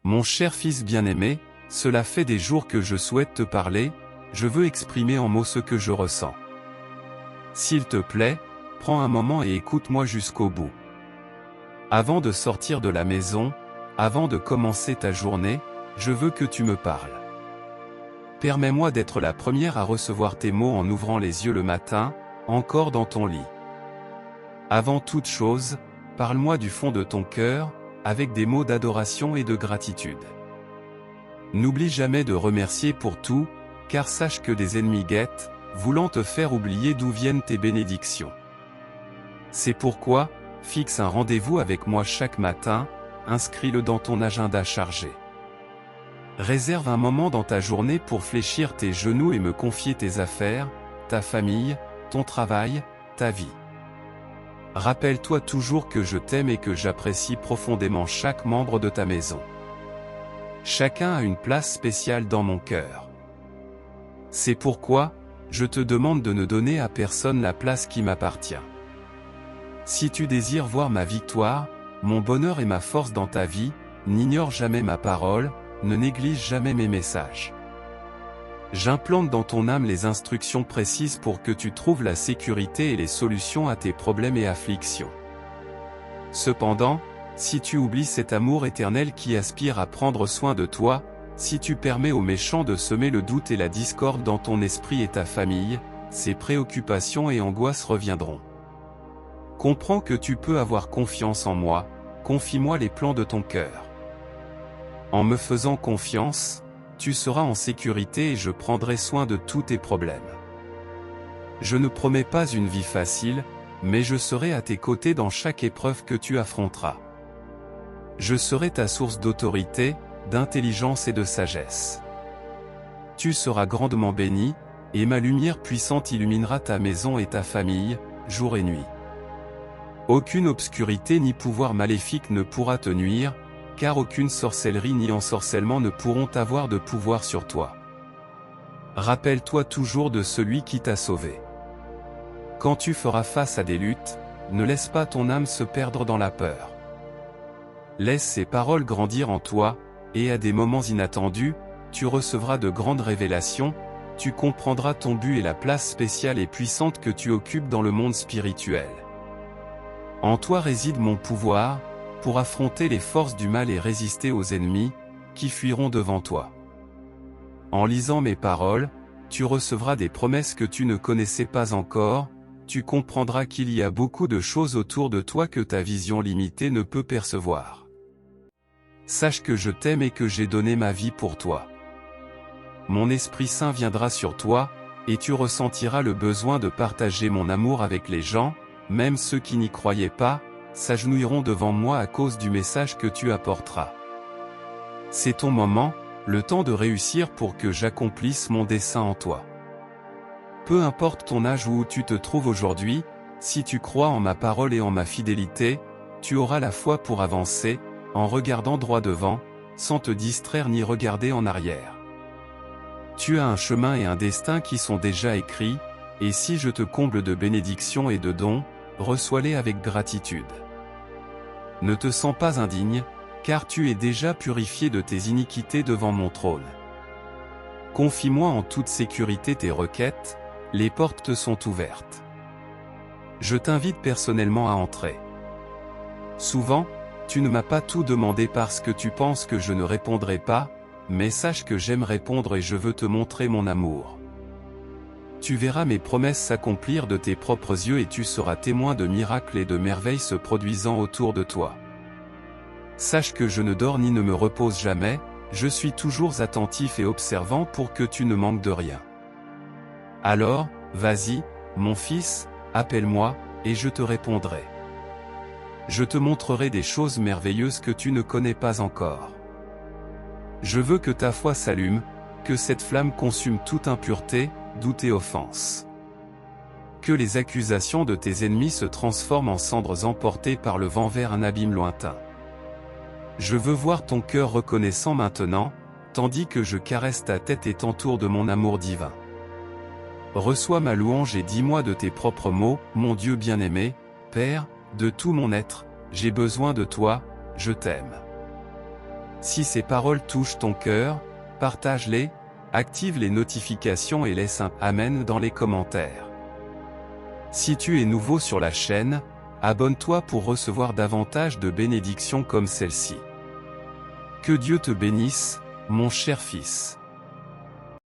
Mon cher fils bien-aimé, cela fait des jours que je souhaite te parler, je veux exprimer en mots ce que je ressens. S'il te plaît, prends un moment et écoute-moi jusqu'au bout. Avant de sortir de la maison, avant de commencer ta journée, je veux que tu me parles. Permets-moi d'être la première à recevoir tes mots en ouvrant les yeux le matin, encore dans ton lit. Avant toute chose, parle-moi du fond de ton cœur, avec des mots d'adoration et de gratitude. N'oublie jamais de remercier pour tout, car sache que des ennemis guettent, voulant te faire oublier d'où viennent tes bénédictions. C'est pourquoi, fixe un rendez-vous avec moi chaque matin, inscris-le dans ton agenda chargé. Réserve un moment dans ta journée pour fléchir tes genoux et me confier tes affaires, ta famille, ton travail, ta vie. Rappelle-toi toujours que je t'aime et que j'apprécie profondément chaque membre de ta maison. Chacun a une place spéciale dans mon cœur. C'est pourquoi, je te demande de ne donner à personne la place qui m'appartient. Si tu désires voir ma victoire, mon bonheur et ma force dans ta vie, n'ignore jamais ma parole, ne néglige jamais mes messages. J'implante dans ton âme les instructions précises pour que tu trouves la sécurité et les solutions à tes problèmes et afflictions. Cependant, si tu oublies cet amour éternel qui aspire à prendre soin de toi, si tu permets aux méchants de semer le doute et la discorde dans ton esprit et ta famille, ces préoccupations et angoisses reviendront. Comprends que tu peux avoir confiance en moi, confie-moi les plans de ton cœur. En me faisant confiance, tu seras en sécurité et je prendrai soin de tous tes problèmes. Je ne promets pas une vie facile, mais je serai à tes côtés dans chaque épreuve que tu affronteras. Je serai ta source d'autorité, d'intelligence et de sagesse. Tu seras grandement béni, et ma lumière puissante illuminera ta maison et ta famille, jour et nuit. Aucune obscurité ni pouvoir maléfique ne pourra te nuire, car aucune sorcellerie ni ensorcellement ne pourront avoir de pouvoir sur toi. Rappelle-toi toujours de celui qui t'a sauvé. Quand tu feras face à des luttes, ne laisse pas ton âme se perdre dans la peur. Laisse ces paroles grandir en toi, et à des moments inattendus, tu recevras de grandes révélations, tu comprendras ton but et la place spéciale et puissante que tu occupes dans le monde spirituel. En toi réside mon pouvoir, pour affronter les forces du mal et résister aux ennemis, qui fuiront devant toi. En lisant mes paroles, tu recevras des promesses que tu ne connaissais pas encore, tu comprendras qu'il y a beaucoup de choses autour de toi que ta vision limitée ne peut percevoir. Sache que je t'aime et que j'ai donné ma vie pour toi. Mon Esprit Saint viendra sur toi, et tu ressentiras le besoin de partager mon amour avec les gens, même ceux qui n'y croyaient pas, s'agenouilleront devant moi à cause du message que tu apporteras. C'est ton moment, le temps de réussir pour que j'accomplisse mon dessein en toi. Peu importe ton âge ou où tu te trouves aujourd'hui, si tu crois en ma parole et en ma fidélité, tu auras la foi pour avancer, en regardant droit devant, sans te distraire ni regarder en arrière. Tu as un chemin et un destin qui sont déjà écrits, et si je te comble de bénédictions et de dons, reçois-les avec gratitude. Ne te sens pas indigne, car tu es déjà purifié de tes iniquités devant mon trône. Confie-moi en toute sécurité tes requêtes, les portes te sont ouvertes. Je t'invite personnellement à entrer. Souvent, tu ne m'as pas tout demandé parce que tu penses que je ne répondrai pas, mais sache que j'aime répondre et je veux te montrer mon amour. Tu verras mes promesses s'accomplir de tes propres yeux et tu seras témoin de miracles et de merveilles se produisant autour de toi. Sache que je ne dors ni ne me repose jamais, je suis toujours attentif et observant pour que tu ne manques de rien. Alors, vas-y, mon fils, appelle-moi, et je te répondrai. Je te montrerai des choses merveilleuses que tu ne connais pas encore. Je veux que ta foi s'allume, que cette flamme consume toute impureté, doute et offense. Que les accusations de tes ennemis se transforment en cendres emportées par le vent vers un abîme lointain. Je veux voir ton cœur reconnaissant maintenant, tandis que je caresse ta tête et t'entoure de mon amour divin. Reçois ma louange et dis-moi de tes propres mots, mon Dieu bien-aimé, Père, de tout mon être, j'ai besoin de toi, je t'aime. Si ces paroles touchent ton cœur, partage-les, active les notifications et laisse un Amen dans les commentaires. Si tu es nouveau sur la chaîne, abonne-toi pour recevoir davantage de bénédictions comme celle-ci. Que Dieu te bénisse, mon cher fils.